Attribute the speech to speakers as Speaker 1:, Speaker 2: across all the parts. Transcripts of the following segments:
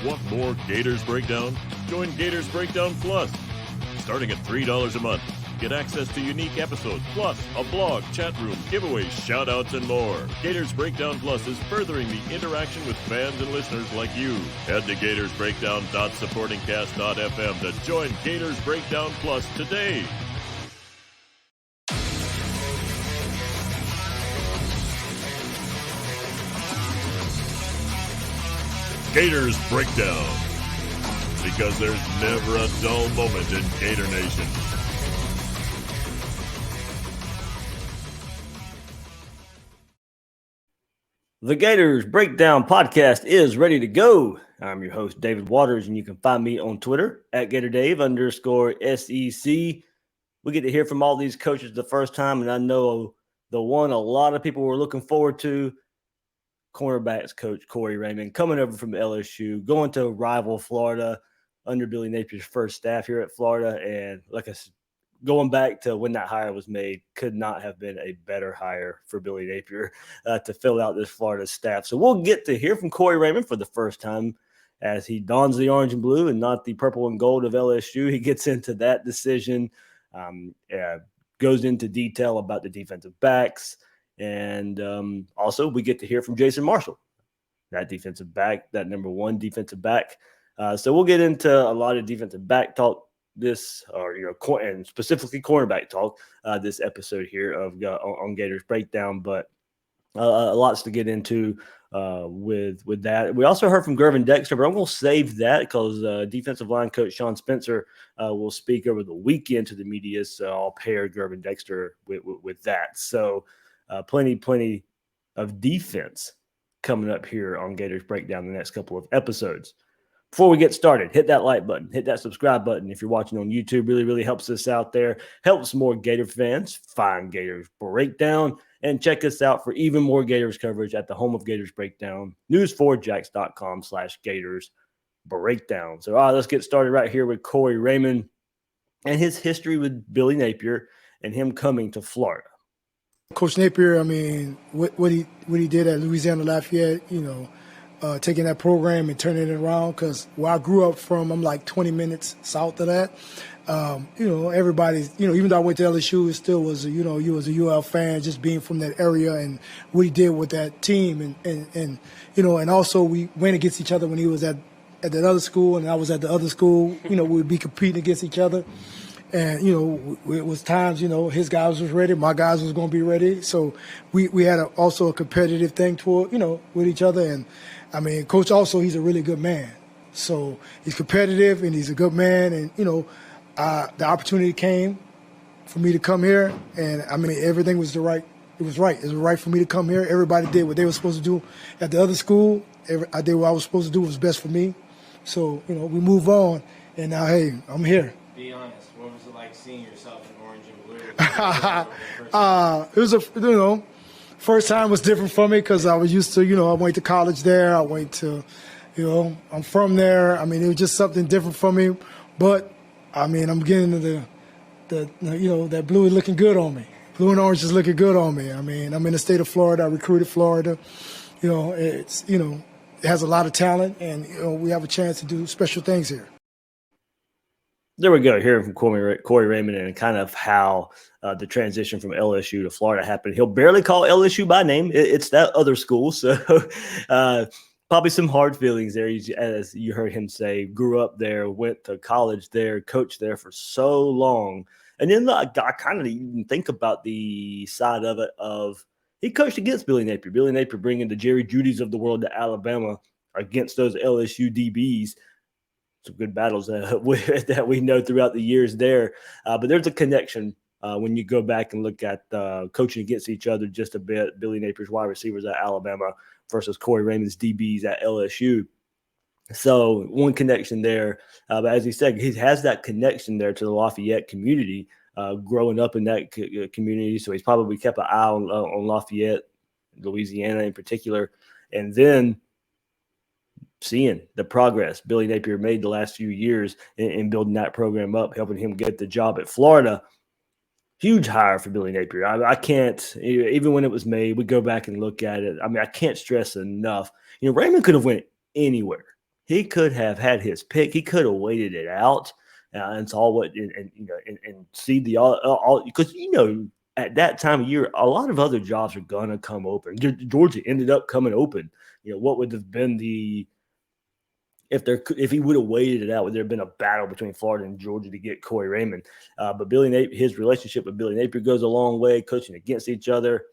Speaker 1: Want more Gators Breakdown? Join Gators Breakdown Plus. Starting at $3 a month, get access to unique episodes, plus a blog, chat room, giveaways, shout-outs, and more. Gators Breakdown Plus is furthering the interaction with fans and listeners like you. Head to gatorsbreakdown.supportingcast.fm to join Gators Breakdown Plus today. Gators Breakdown, because there's never a dull moment in Gator Nation.
Speaker 2: The Gators Breakdown podcast is ready to go. I'm your host, David Waters, and you can find me on Twitter at GatorDave_SEC. We get to hear from all these coaches the first time, and I know the one a lot of people were looking forward to, cornerbacks coach Corey Raymond, coming over from LSU, going to rival Florida under Billy Napier's first staff here at Florida. And like I said, going back to when that hire was made, could not have been a better hire for Billy Napier to fill out this Florida staff. So we'll get to hear from Corey Raymond for the first time as he dons the orange and blue and not the purple and gold of LSU. He gets into that decision, goes into detail about the defensive backs. And also we get to hear from Jason Marshall, that defensive back, that number one defensive back. So we'll get into a lot of defensive back talk and specifically cornerback talk this episode here of on Gators Breakdown. But lots to get into with that. We also heard from Gervin Dexter, but I'm going to save that because defensive line coach Sean Spencer will speak over the weekend to the media. So I'll pair Gervin Dexter with that. So plenty of defense coming up here on Gators Breakdown the next couple of episodes. Before we get started, hit that like button, hit that subscribe button. If you're watching on YouTube, really helps us out there, helps more Gator fans find Gators Breakdown, and check us out for even more Gators coverage at the home of Gators Breakdown, news4jax.com/Gators Breakdown. So let's get started right here with Corey Raymond and his history with Billy Napier and him coming to Florida.
Speaker 3: Coach Napier, I mean, what he did at Louisiana Lafayette, taking that program and turning it around, because where I grew up from, I'm like 20 minutes south of that. Everybody's, even though I went to LSU, it still was, you was a UL fan just being from that area and what he did with that team. And also we went against each other when he was at that other school and I was at the other school. We'd be competing against each other. And, it was times, his guys was ready, my guys was going to be ready. So we had also a competitive thing toward, with each other. And, I mean, Coach also, he's a really good man. So he's competitive and he's a good man. And, the opportunity came for me to come here. And, I mean, everything was right. It was right. It was right for me to come here. Everybody did what they were supposed to do at the other school. I did what I was supposed to do. It was best for me. So, we move on. And now, hey, I'm here.
Speaker 4: Be honest. What was it like seeing yourself in orange and blue?
Speaker 3: It was first time was different for me because I was used to, I went to college there. I went to, I'm from there. I mean, it was just something different for me. But, I mean, I'm getting to that blue is looking good on me. Blue and orange is looking good on me. I mean, I'm in the state of Florida. I recruited Florida. It has a lot of talent, and, we have a chance to do special things here.
Speaker 2: There we go, hearing from Corey Raymond and kind of how the transition from LSU to Florida happened. He'll barely call LSU by name. It's that other school. So probably some hard feelings there. As you heard him say, grew up there, went to college there, coached there for so long. And then I kind of even think about the side of it of he coached against Billy Napier. Billy Napier bringing the Jerry Judys of the world to Alabama against those LSU DBs. Some good battles that we know throughout the years there. But there's a connection when you go back and look at coaching against each other just a bit. Billy Napier's wide receivers at Alabama versus Corey Raymond's DBs at LSU. So one connection there. But as he said, he has that connection there to the Lafayette community, growing up in that community. So he's probably kept an eye on Lafayette, Louisiana in particular. And then seeing the progress Billy Napier made the last few years in building that program up, helping him get the job at Florida. Huge hire for Billy Napier. I can't, even when it was made, we go back and look at it. I mean, I can't stress enough. Raymond could have went anywhere. He could have had his pick. He could have waited it out and saw what and see the all because at that time of year a lot of other jobs are gonna come open. Georgia ended up coming open. What would have been if he would have waited it out, would there have been a battle between Florida and Georgia to get Corey Raymond? But his relationship with Billy Napier goes a long way, coaching against each other.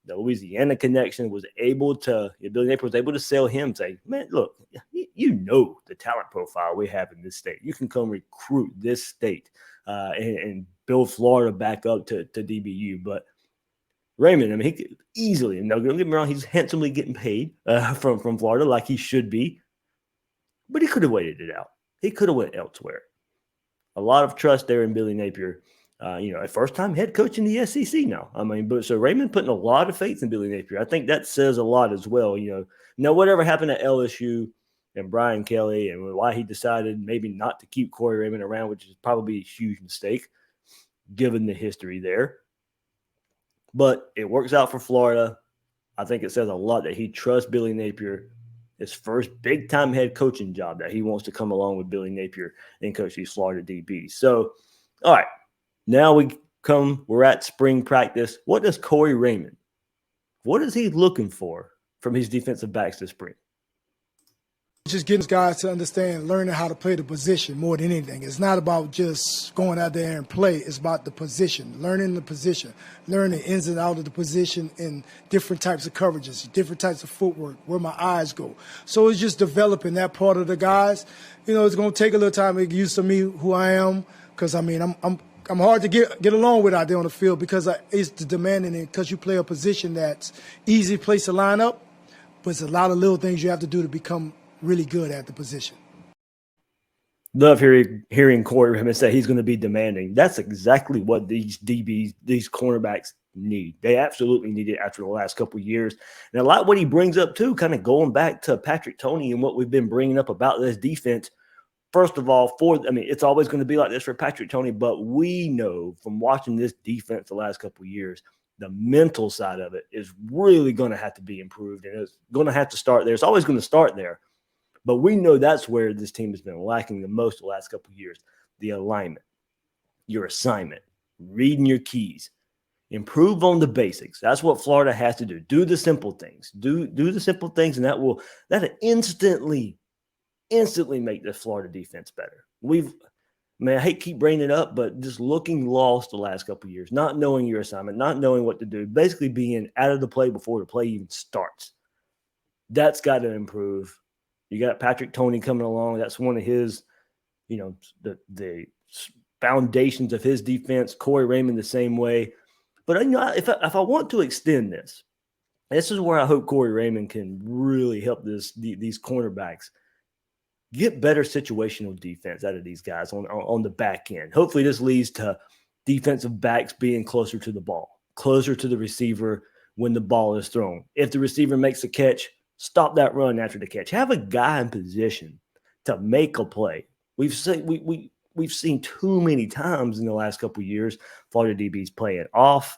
Speaker 2: The Louisiana connection Billy Napier was able to sell him, say, man, look, you know the talent profile we have in this state. You can come recruit this state and build Florida back up to DBU. But Raymond, I mean, he could easily, and don't get me wrong, he's handsomely getting paid from Florida like he should be. But he could have waited it out. He could have went elsewhere. A lot of trust there in Billy Napier. A first-time head coach in the SEC now. I mean, so Raymond putting a lot of faith in Billy Napier. I think that says a lot as well. Whatever happened at LSU and Brian Kelly and why he decided maybe not to keep Corey Raymond around, which is probably a huge mistake given the history there. But it works out for Florida. I think it says a lot that he trusts Billy Napier. His first big-time head coaching job that he wants to come along with Billy Napier and coach these Florida DBs. So, all right, now we're at spring practice. What does Corey Raymond, what is he looking for from his defensive backs this spring?
Speaker 3: Just getting guys to understand, learning how to play the position more than anything. It's not about just going out there and play. It's about the position, learning the position, learning the ins and outs of the position in different types of coverages, different types of footwork, where my eyes go. So it's just developing that part of the guys. It's going to take a little time to get used to me, who I am, because, I mean, I'm hard to get along with out there on the field because it's demanding it because you play a position that's easy place to line up, but it's a lot of little things you have to do to become really good at the position.
Speaker 2: Love hearing Corey Raymond say he's going to be demanding. That's exactly what these DBs, these cornerbacks need. They absolutely need it after the last couple of years. And a lot of what he brings up too, kind of going back to Patrick Toney and what we've been bringing up about this defense. First of all, it's always going to be like this for Patrick Toney, but we know from watching this defense the last couple of years, the mental side of it is really going to have to be improved, and it's going to have to start there. It's always going to start there. But we know that's where this team has been lacking the most the last couple of years. The alignment, your assignment, reading your keys, improve on the basics. That's what Florida has to do. Do the simple things. Do the simple things, and that'll instantly make the Florida defense better. I hate to keep bringing it up, but just looking lost the last couple of years, not knowing your assignment, not knowing what to do, basically being out of the play before the play even starts. That's got to improve. You got Patrick Toney coming along. That's one of his, the foundations of his defense. Corey Raymond the same way. But if I want to extend this is where I hope Corey Raymond can really help these cornerbacks get better situational defense out of these guys on the back end. Hopefully this leads to defensive backs being closer to the ball, closer to the receiver when the ball is thrown. If the receiver makes a catch, stop that run after the catch. Have a guy in position to make a play. We've seen too many times in the last couple of years Florida DBs playing off,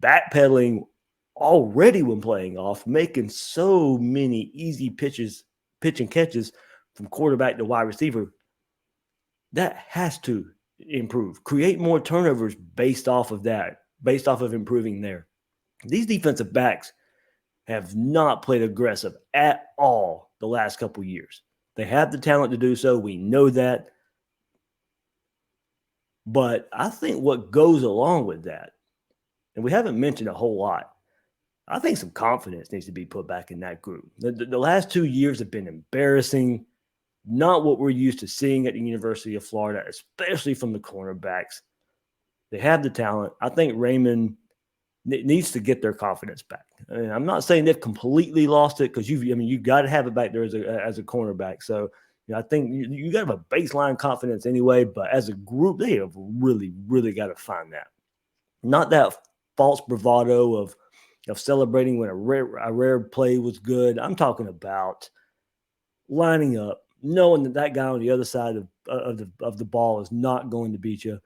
Speaker 2: backpedaling already when playing off, making so many easy pitch and catches from quarterback to wide receiver. That has to improve. Create more turnovers based off of that, based off of improving there. These defensive backs have not played aggressive at all the last couple of years. They have the talent to do so. We know that. But I think what goes along with that, and we haven't mentioned a whole lot, I think some confidence needs to be put back in that group. The last 2 years have been embarrassing, not what we're used to seeing at the University of Florida, especially from the cornerbacks. They have the talent. I think Raymond needs to get their confidence back. I mean, I'm not saying they've completely lost it because you've got to have it back there as a cornerback. So I think you got to have a baseline confidence anyway. But as a group, they have really, really got to find that. Not that false bravado of celebrating when a rare play was good. I'm talking about lining up, knowing that guy on the other side of the ball is not going to beat you,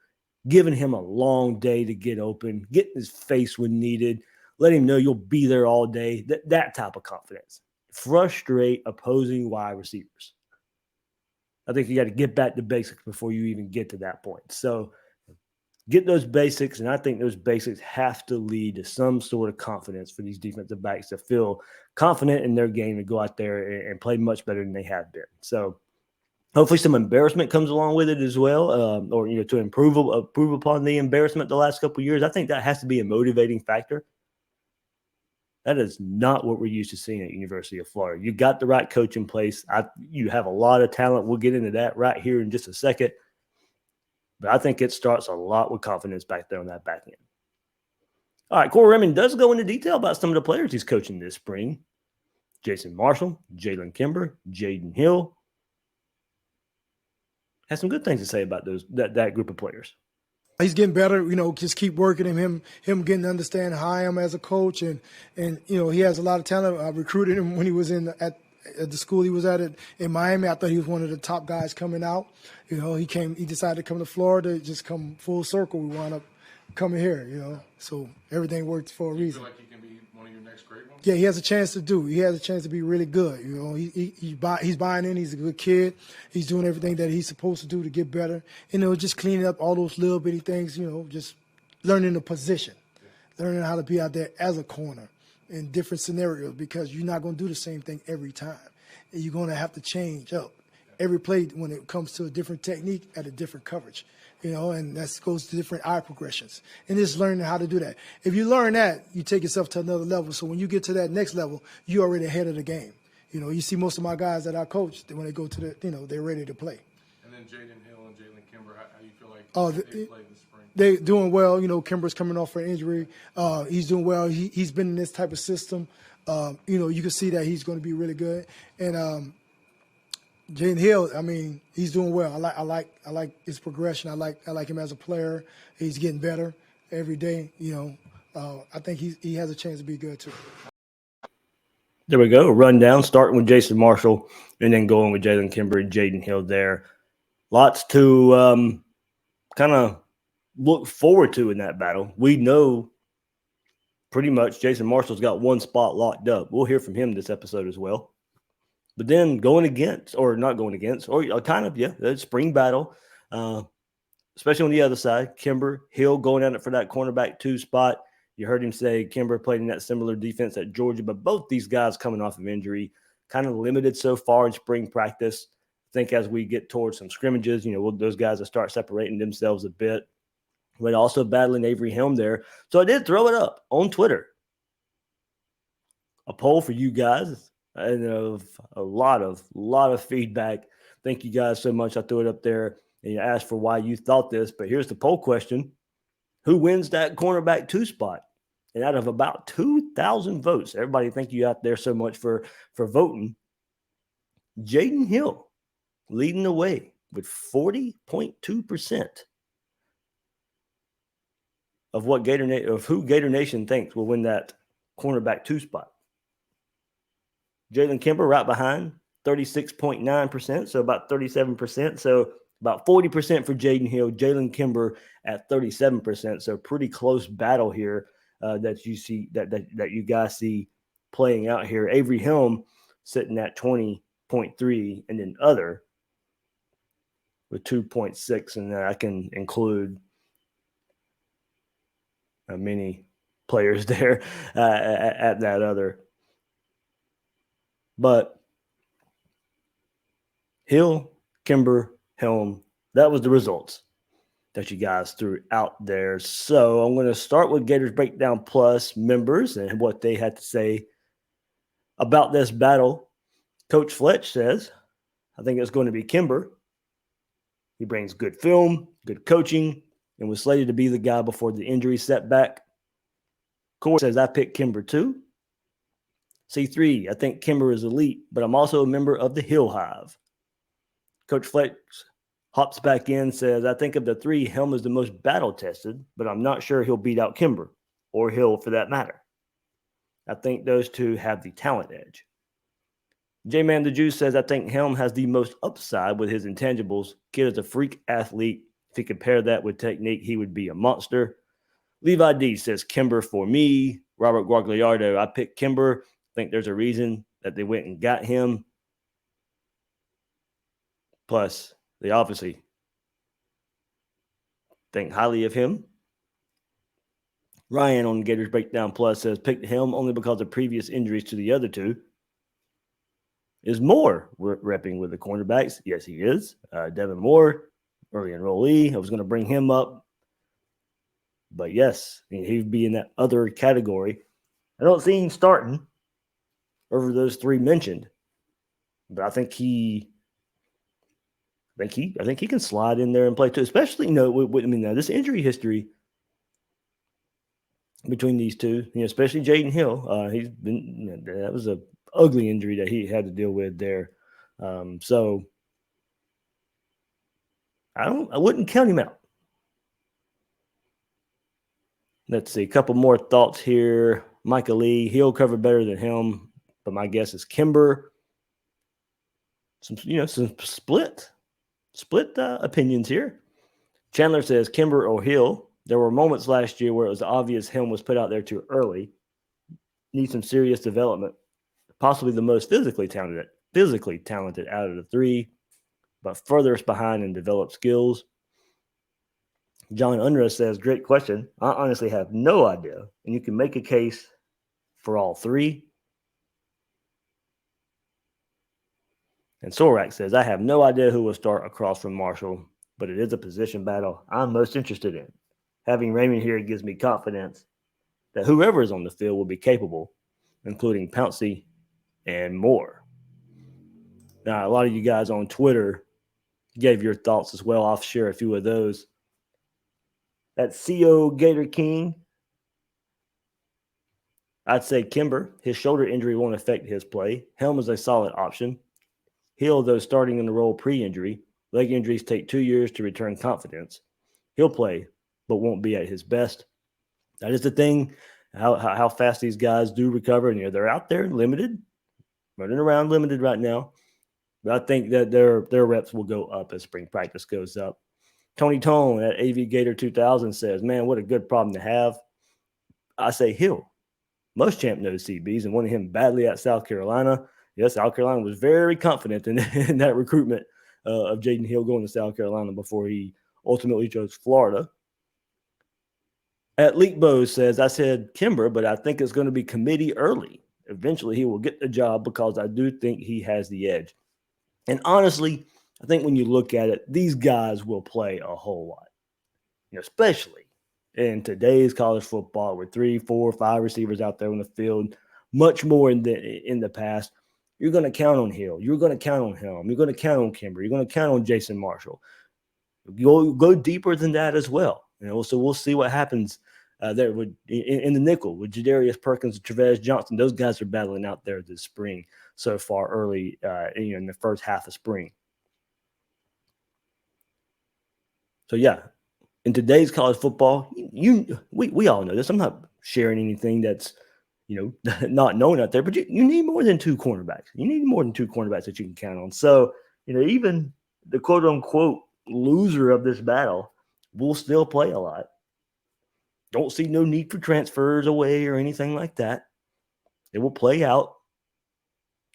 Speaker 2: giving him a long day to get open, getting his face when needed, let him know you'll be there all day, that type of confidence. Frustrate opposing wide receivers. I think you got to get back to basics before you even get to that point. So get those basics, and I think those basics have to lead to some sort of confidence for these defensive backs to feel confident in their game to go out there and play much better than they have been. So hopefully some embarrassment comes along with it as well, or to improve upon the embarrassment the last couple of years. I think that has to be a motivating factor. That is not what we're used to seeing at University of Florida. You got the right coach in place. You have a lot of talent. We'll get into that right here in just a second. But I think it starts a lot with confidence back there on that back end. All right, Corey Raymond does go into detail about some of the players he's coaching this spring. Jason Marshall, Jalen Kimber, Jaden Hill. Has some good things to say about that group of players.
Speaker 3: He's getting better, just keep working him getting to understand how I am as a coach. And he has a lot of talent. I recruited him when he was at the school he was at in Miami. I thought he was one of the top guys coming out. He decided to come to Florida, just come full circle. We wound up coming here, so everything worked for a reason.
Speaker 5: Do you feel like he can be one of your next great ones?
Speaker 3: Yeah, he has a chance to do. He has a chance to be really good. He's buying in. He's a good kid. He's doing everything that he's supposed to do to get better. Just cleaning up all those little bitty things. Just learning the position, learning how to be out there as a corner in different scenarios, because you're not going to do the same thing every time. And you're going to have to change up every play when it comes to a different technique at a different coverage. And that goes to different eye progressions. And just learning how to do that. If you learn that, you take yourself to another level. So when you get to that next level, you're already ahead of the game. You see most of my guys that I coach, when they go to they're ready to play.
Speaker 5: And then Jaden Hill and Jalen Kimber, how you feel like they played this spring?
Speaker 3: They're doing well. Kimber's coming off an injury. He's doing well. He's been in this type of system. You can see that he's going to be really good. And Jaden Hill, he's doing well. I like his progression. I like him as a player. He's getting better every day. I think he has a chance to be good too.
Speaker 2: There we go. Rundown, starting with Jason Marshall and then going with Jalen Kimber and Jaden Hill there. Lots to kind of look forward to in that battle. We know pretty much Jason Marshall's got one spot locked up. We'll hear from him this episode as well. But then that spring battle, especially on the other side, Kimber Hill going at it for that cornerback 2 spot. You heard him say Kimber played in that similar defense at Georgia, but both these guys coming off of injury, kind of limited so far in spring practice. I think as we get towards some scrimmages, those guys will start separating themselves a bit. But also battling Avery Helm there. So I did throw it up on Twitter. A poll for you guys. And a lot of feedback. Thank you guys so much. I threw it up there and you asked for why you thought this. But here's the poll question. Who wins that cornerback 2 spot? And out of about 2,000 votes, everybody, thank you out there so much for voting. Jaden Hill leading the way with 40.2% of who Gator Nation thinks will win that cornerback 2 spot. Jalen Kimber right behind, 36.9%, so about 37%. So about 40% for Jaden Hill, Jalen Kimber at 37%. So pretty close battle here that you see that you guys see playing out here. Avery Helm sitting at 20.3, and then other with 2.6, and I can include many players there at that other. But Hill, Kimber, Helm, that was the results that you guys threw out there. So I'm going to start with Gators Breakdown Plus members and what they had to say about this battle. Coach Fletch says, I think it's going to be Kimber. He brings good film, good coaching, and was slated to be the guy before the injury setback. Corey says, I picked Kimber too. C3, I think Kimber is elite, but I'm also a member of the Hill Hive. Coach Flex hops back in, says, I think of the 3, Helm is the most battle-tested, but I'm not sure he'll beat out Kimber, or Hill for that matter. I think those 2 have the talent edge. J-Man the Juice says, I think Helm has the most upside with his intangibles. Kid is a freak athlete. If he could pair that with technique, he would be a monster. Levi D says, Kimber for me. Robert Guagliardo, I picked Kimber. I think there's a reason that they went and got him. Plus, they obviously think highly of him. Ryan on Gators Breakdown Plus says, picked him only because of previous injuries to the other two. Is Moore repping with the cornerbacks? Yes, he is. Devin Moore, early enrollee. I was going to bring him up. But yes, he'd be in that other category. I don't see him starting over those three mentioned. But I think he can slide in there and play too, especially, this injury history between these two, especially Jaden Hill. He's been, that was a ugly injury that he had to deal with there. So I wouldn't count him out. Let's see, a couple more thoughts here. Micah Lee, he'll cover better than him, but my guess is Kimber. Some split opinions here. Chandler says Kimber or Hill. There were moments last year where it was obvious Hill was put out there too early. Needs some serious development. Possibly the most physically talented out of the three, but furthest behind in developed skills. John Unruh says, great question. I honestly have no idea. And you can make a case for all three. And Sorak says, I have no idea who will start across from Marshall, but it is a position battle I'm most interested in. Having Raymond here gives me confidence that whoever is on the field will be capable, including Pouncey and Moore. Now, a lot of you guys on Twitter gave your thoughts as well. I'll share a few of those. That CO Gator King, I'd say Kimber. His shoulder injury won't affect his play. Helm is a solid option. Hill, though starting in the role pre-injury, leg injuries take 2 years to return confidence. He'll play, but won't be at his best. That is the thing, how fast these guys do recover. And they're out there limited, running around limited right now. But I think that their reps will go up as spring practice goes up. Tony Tone at AV Gator 2000 says, man, what a good problem to have. I say Hill. Most champ knows CBs and wanted him badly at South Carolina. Yes, South Carolina was very confident in that recruitment of Jaden Hill going to South Carolina before he ultimately chose Florida. At Leakbo says, I said Kimber, but I think it's going to be committee early. Eventually he will get the job because I do think he has the edge. And honestly, I think when you look at it, these guys will play a whole lot, especially in today's college football with 3, 4, 5 receivers out there on the field, much more in the past. You're going to count on Hill. You're going to count on Helm. You're going to count on Kimber. You're going to count on Jason Marshall. You'll go deeper than that as well. So we'll see what happens there in the nickel with Jadarius Perkins and Trevez Johnson. Those guys are battling out there this spring so far early in the first half of spring. So, yeah, in today's college football, we all know this. I'm not sharing anything that's, not known out there, but you need more than 2 cornerbacks. You need more than 2 cornerbacks that you can count on. So, even the quote-unquote loser of this battle will still play a lot. Don't see no need for transfers away or anything like that. It will play out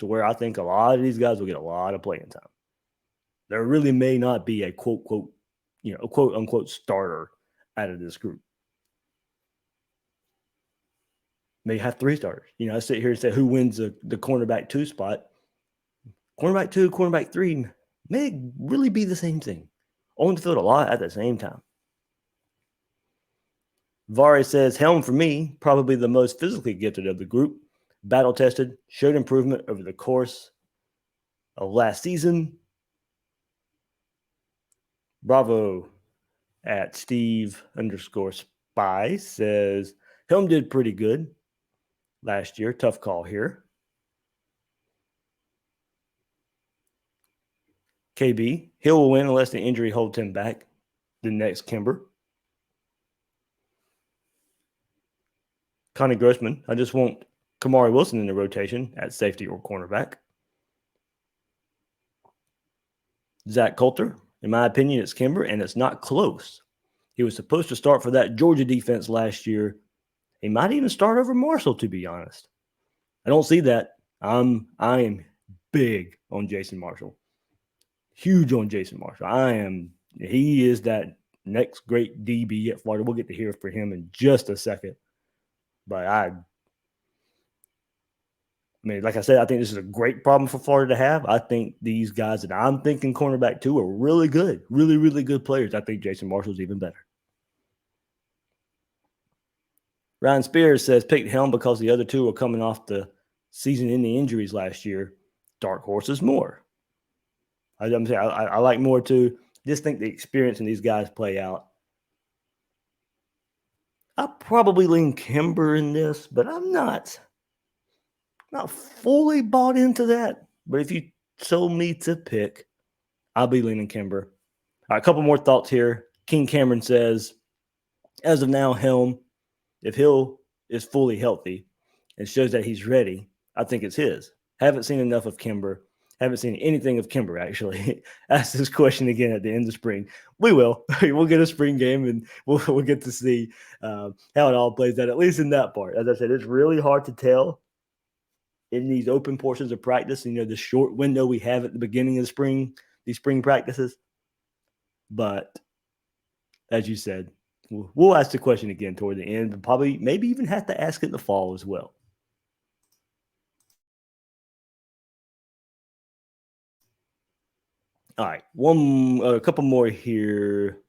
Speaker 2: to where I think a lot of these guys will get a lot of playing time. There really may not be a quote-unquote starter out of this group. May have 3 starters. I sit here and say who wins the cornerback 2 spot. Cornerback 2, cornerback 3 may really be the same thing. On the field a lot at the same time. Vari says, Helm for me, probably the most physically gifted of the group. Battle tested, showed improvement over the course of last season. Bravo at Steve_Spy says, Helm did pretty good last year. Tough call here. KB, Hill will win unless the injury holds him back. The next Kimber. Connie Grossman, I just want Kamari Wilson in the rotation at safety or cornerback. Zach Coulter, in my opinion, it's Kimber, and it's not close. He was supposed to start for that Georgia defense last year. He might even start over Marshall, to be honest. I don't see that. I am big on Jason Marshall. huge on Jason Marshall. He is that next great DB at Florida. We'll get to hear from him in just a second. But I mean, like I said, I think this is a great problem for Florida to have. I think these guys that I'm thinking cornerback too are really good, really, really good players. I think Jason Marshall's even better. Ryan Spears says picked Helm because the other two were coming off the season-ending injuries last year. Dark horses more. I like Moore too. Just think the experience in these guys play out. I probably lean Kimber in this, but I'm not fully bought into that. But if you told me to pick, I'll be leaning Kimber. All right, a couple more thoughts here. King Cameron says, as of now, Helm, if Hill is fully healthy and shows that he's ready, I think it's his. Haven't seen enough of Kimber. Haven't seen anything of Kimber, actually. Ask this question again at the end of spring. We will. We'll get a spring game, and we'll get to see how it all plays out, at least in that part. As I said, it's really hard to tell in these open portions of practice, the short window we have at the beginning of the spring, these spring practices. But as you said, we'll ask the question again toward the end, but probably maybe even have to ask it in the fall as well. All right, a couple more here.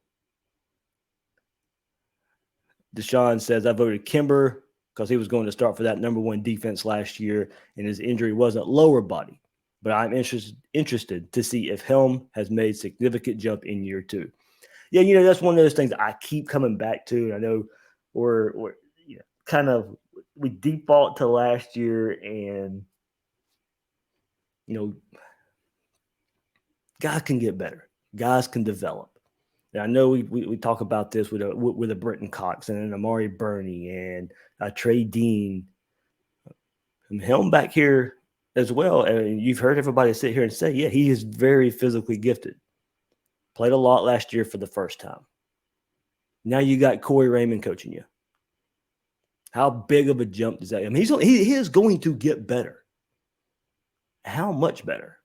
Speaker 2: Deshaun says, I voted Kimber because he was going to start for that number one defense last year, and his injury wasn't lower body. But I'm interested to see if Helm has made significant jump in year two. Yeah, that's one of those things that I keep coming back to. And I know we're we default to last year, and guys can get better. Guys can develop. And I know we talk about this with a Brenton Cox and an Amari Burney and a Trey Dean. And Helm back here as well. And you've heard everybody sit here and say, yeah, he is very physically gifted. Played a lot last year for the first time. Now you got Corey Raymond coaching you. How big of a jump does that? I mean, he is going to get better. How much better?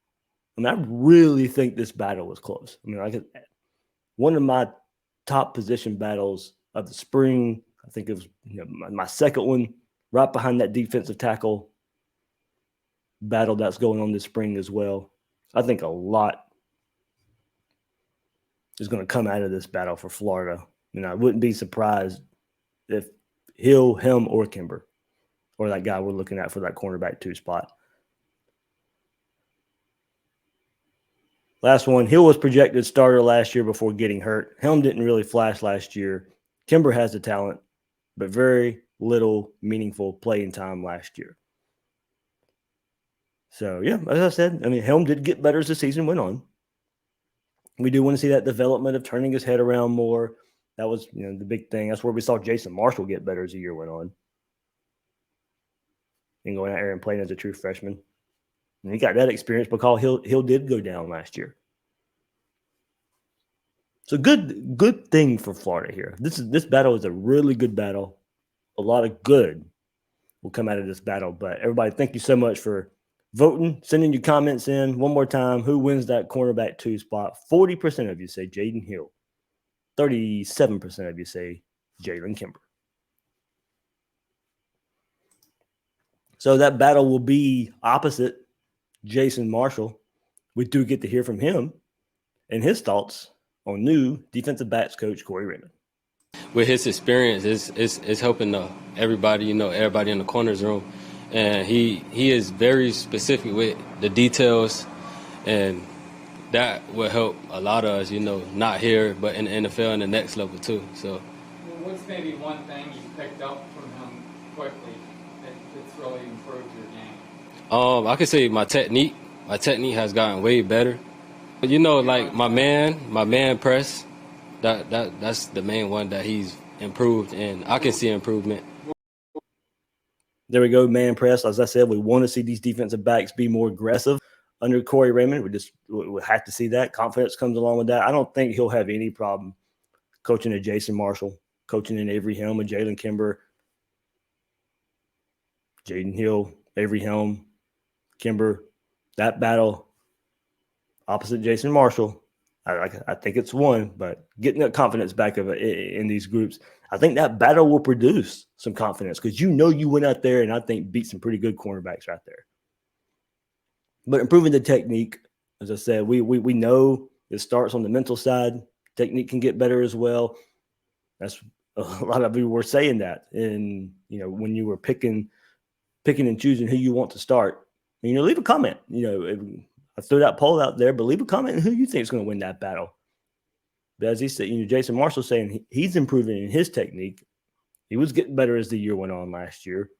Speaker 2: I mean, I really think this battle was close. I mean, one of my top position battles of the spring. I think it was my second one, right behind that defensive tackle battle that's going on this spring as well. I think a lot is going to come out of this battle for Florida. And I wouldn't be surprised if Hill, Helm, or Kimber, or that guy we're looking at for that cornerback 2 spot. Last one, Hill was projected starter last year before getting hurt. Helm didn't really flash last year. Kimber has the talent, but very little meaningful playing time last year. So, yeah, as I said, I mean, Helm did get better as the season went on. We do want to see that development of turning his head around more. That was, the big thing. That's where we saw Jason Marshall get better as the year went on. And going out there and playing as a true freshman. And he got that experience because Hill did go down last year. So good thing for Florida here. This battle is a really good battle. A lot of good will come out of this battle. But everybody, thank you so much for voting, sending your comments in. One more time, who wins that cornerback 2 spot? 40% of you say Jaden Hill. 37% of you say Jalen Kimber. So that battle will be opposite Jason Marshall. We do get to hear from him and his thoughts on new defensive backs coach Corey Raymond.
Speaker 6: With his experience, it's helping everybody, everybody in the corners room. And he is very specific with the details, and that will help a lot of us, not here, but in the NFL and the next level too. So,
Speaker 7: what's maybe one thing you picked up from him quickly that's really improved your game?
Speaker 6: I could say my technique. My technique has gotten way better. Like my man press. That's the main one that he's improved, and I can see improvement.
Speaker 2: There we go, man press. As I said, we want to see these defensive backs be more aggressive under Corey Raymond. We have to see that. Confidence comes along with that. I don't think he'll have any problem coaching a Jason Marshall, coaching an Avery Helm, and Jalen Kimber, Jaden Hill, Avery Helm, Kimber. That battle, opposite Jason Marshall. I think it's one, but getting that confidence back in these groups, I think that battle will produce some confidence because you went out there and I think beat some pretty good cornerbacks right there. But improving the technique, as I said, we know it starts on the mental side. Technique can get better as well. That's a lot of you were saying that, and when you were picking and choosing who you want to start, leave a comment. I threw that poll out there, but leave a comment on who you think is going to win that battle. But as he said, Jason Marshall saying he's improving in his technique. He was getting better as the year went on last year.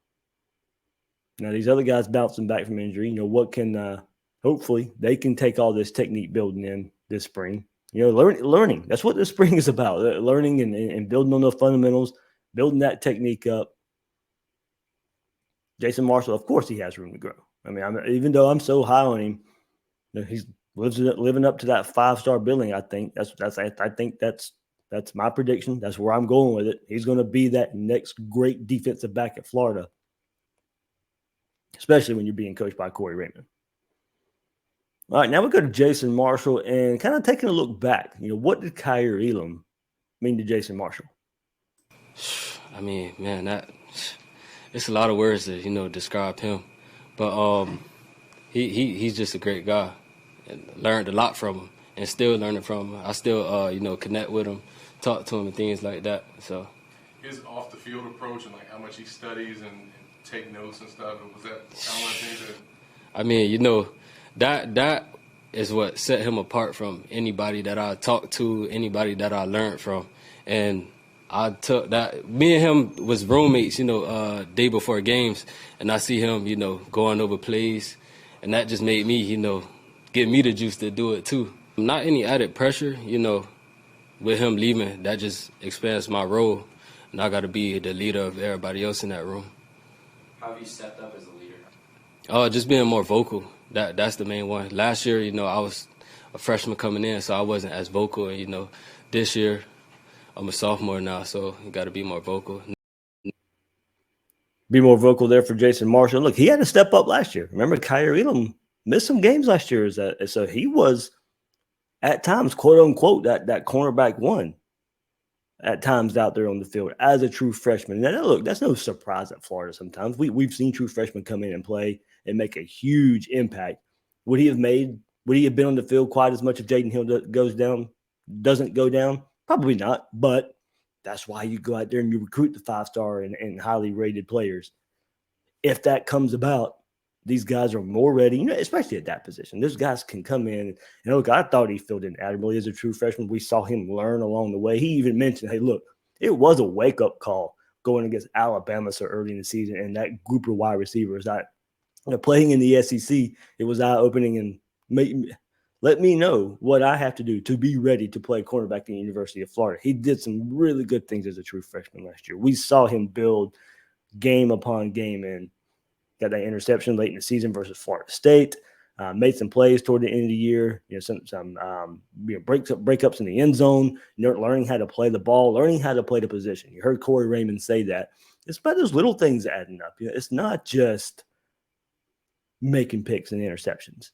Speaker 2: Now these other guys bouncing back from injury. What can hopefully they can take all this technique building in this spring. Learning. That's what this spring is about. Learning and building on the fundamentals, building that technique up. Jason Marshall, of course, he has room to grow. I mean, even though I'm so high on him, he's living up to that 5-star billing. I think that's my prediction. That's where I'm going with it. He's going to be that next great defensive back at Florida, especially when you're being coached by Corey Raymond. All right, now we go to Jason Marshall and kind of taking a look back. What did Kyer Elam mean to Jason Marshall?
Speaker 6: I mean, man, it's a lot of words to describe him, but he's just a great guy. And learned a lot from him, and still learning from him. I still connect with him, talk to him, and things like that. So
Speaker 5: his off the field approach and like how much he studies and take notes and stuff. Was that kind of things that?
Speaker 6: I mean, that is what set him apart from anybody that I talked to, anybody that I learned from, and I took that. Me and him was roommates, day before games, and I see him, going over plays, and that just made me, give me the juice to do it too. Not any added pressure, with him leaving, that just expands my role, and I got to be the leader of everybody else in that room.
Speaker 4: How have you stepped up as a leader?
Speaker 6: Just being more vocal. That's the main one. Last year, I was a freshman coming in, so I wasn't as vocal. And, this year, I'm a sophomore now, so you got to be more vocal.
Speaker 2: Be more vocal there for Jason Marshall. Look, he had to step up last year. Remember, Kyer Elam missed some games last year. So he was, at times, quote unquote, that cornerback one at times out there on the field as a true freshman. Now, look, that's no surprise at Florida sometimes. We've seen true freshmen come in and play and make a huge impact. Would he have been on the field quite as much if Jaden Hill doesn't go down? Probably not, but that's why you go out there and you recruit the 5-star and highly rated players. If that comes about, these guys are more ready, especially at that position. Those guys can come in. And look, I thought he filled in admirably as a true freshman. We saw him learn along the way. He even mentioned, hey, look, it was a wake-up call going against Alabama so early in the season, and that group of wide receivers. Playing in the SEC, it was eye-opening and let me know what I have to do to be ready to play cornerback at the University of Florida. He did some really good things as a true freshman last year. We saw him build game upon game and got that interception late in the season versus Florida State. Made some plays toward the end of the year. Some breakups in the end zone. Learning how to play the ball, learning how to play the position. You heard Corey Raymond say that. It's about those little things adding up. It's not just making picks and interceptions.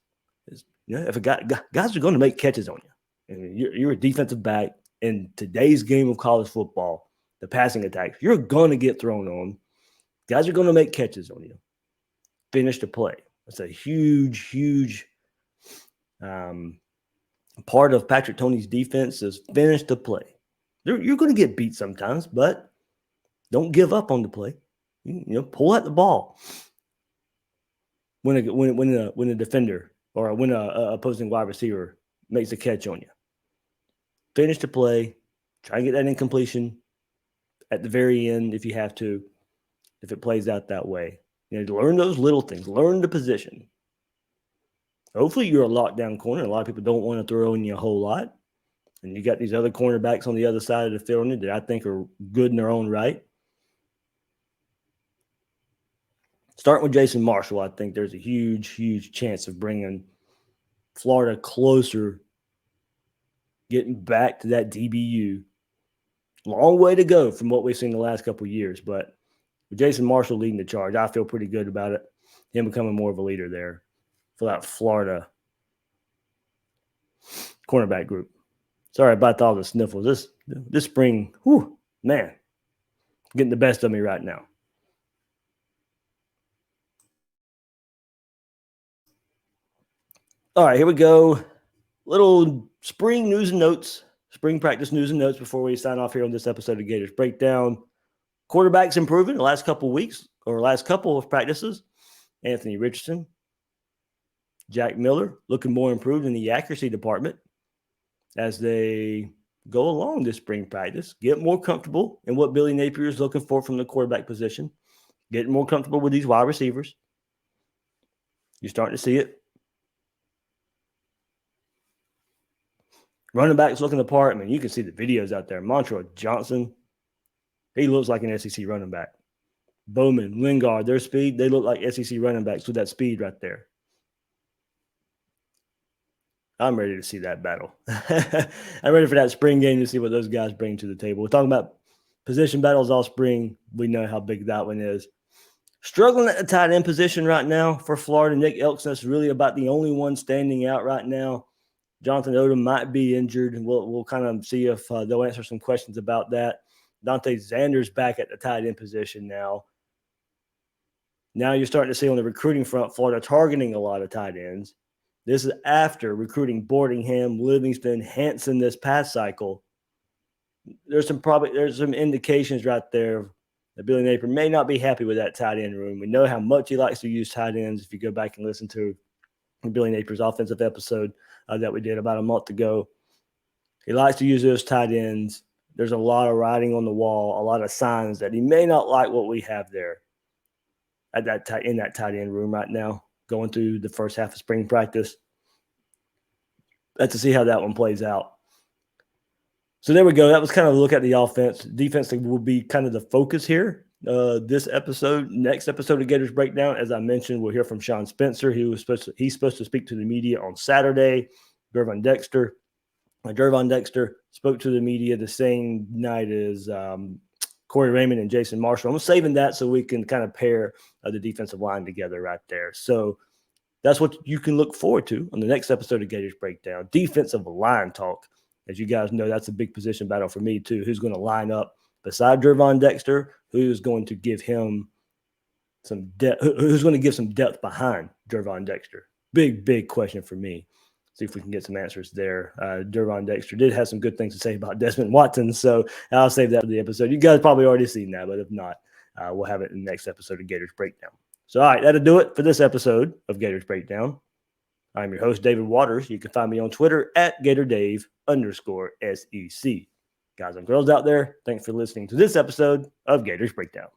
Speaker 2: If guys are going to make catches on you, and you're a defensive back in today's game of college football, the passing attacks, you're going to get thrown on. Guys are going to make catches on you. Finish the play. It's a huge, huge part of Patrick Toney's defense is finish the play. You're going to get beat sometimes, but don't give up on the play. Pull out the ball when a defender or when a opposing wide receiver makes a catch on you. Finish the play. Try and get that incompletion at the very end if you have to, if it plays out that way. Learn those little things. Learn the position. Hopefully you're a lockdown corner. A lot of people don't want to throw in you a whole lot. And you got these other cornerbacks on the other side of the field that I think are good in their own right. Starting with Jason Marshall, I think there's a huge, huge chance of bringing Florida closer, getting back to that DBU. Long way to go from what we've seen the last couple of years, but with Jason Marshall leading the charge, I feel pretty good about it. Him becoming more of a leader there for that Florida cornerback group. Sorry about all the sniffles. This spring, whew, man, getting the best of me right now. All right, here we go. Little spring news and notes, spring practice news and notes before we sign off here on this episode of Gators Breakdown. Quarterbacks improving the last couple of weeks or last couple of practices. Anthony Richardson, Jack Miller looking more improved in the accuracy department as they go along this spring practice, get more comfortable in what Billy Napier is looking for from the quarterback position, getting more comfortable with these wide receivers. You're starting to see it. Running backs looking the part. I mean, you can see the videos out there. Montrell Johnson, he looks like an SEC running back. Bowman, Lingard, their speed, they look like SEC running backs with that speed right there. I'm ready to see that battle. I'm ready for that spring game to see what those guys bring to the table. We're talking about position battles all spring. We know how big that one is. Struggling at the tight end position right now for Florida. Nick Elksness is really about the only one standing out right now. Jonathan Odom might be injured, and we'll kind of see if they'll answer some questions about that. Dante Zander's back at the tight end position now. Now you're starting to see on the recruiting front, Florida targeting a lot of tight ends. This is after recruiting Boardingham, Livingston, Hanson this past cycle. There's some indications right there that Billy Napier may not be happy with that tight end room. We know how much he likes to use tight ends. If you go back and listen to Billy Napier's offensive episode that we did about a month ago, he likes to use those tight ends. There's a lot of writing on the wall, a lot of signs that he may not like what we have there in that tight end room right now, going through the first half of spring practice. Let's see how that one plays out. So there we go. That was kind of a look at the offense. Defense will be kind of the focus here. This episode, next episode of Gators Breakdown, as I mentioned, we'll hear from Sean Spencer. He's supposed to speak to the media on Saturday. Gervon Dexter spoke to the media the same night as Corey Raymond and Jason Marshall. I'm saving that so we can kind of pair the defensive line together right there. So that's what you can look forward to on the next episode of Gators Breakdown. Defensive line talk. As you guys know, that's a big position battle for me too. Who's going to line up beside Gervon Dexter? Who's going to give him some depth? Who's going to give some depth behind Gervon Dexter? Big question for me. See if we can get some answers there. Gervon Dexter did have some good things to say about Desmond Watson, so I'll save that for the episode. You guys probably already seen that, but if not, we'll have it in the next episode of Gators Breakdown. So, all right, that'll do it for this episode of Gators Breakdown. I'm your host, David Waters. You can find me on Twitter at GatorDave_SEC. Guys and girls out there, thanks for listening to this episode of Gators Breakdown.